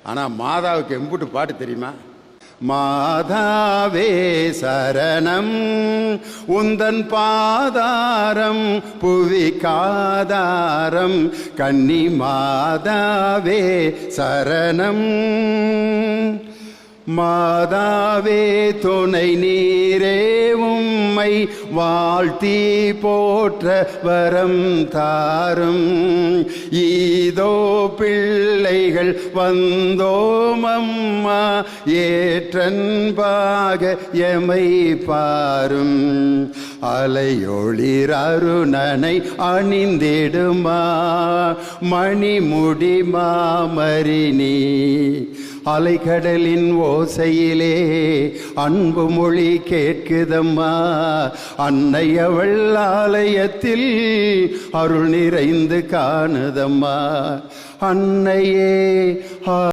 ஆனால் மாதாவுக்கு எம்புட்டு பாட்டு தெரியுமா? மாதாவே சரணம் உந்தன் பாதாரம் புவிக்காதாரம் கன்னி மாதாவே சரணம். மாதாவே துணை நீரே உம்மை வாழ்த்தி போற்ற வரம் தாரும். ஈதோ பிள்ளைகள் வந்தோம் அம்மா ஏற்றன்பாக எமை பாரும். அலையொளிர் அருணனை அணிந்திடுமா மணிமுடி மாமரினி. அலைக்கடலின் ஓசையிலே அன்பு மொழி கேட்குதம்மா. அன்னை அவள் ஆலயத்தில் அருள் நிறைந்து காணுதம்மா. அன்னையே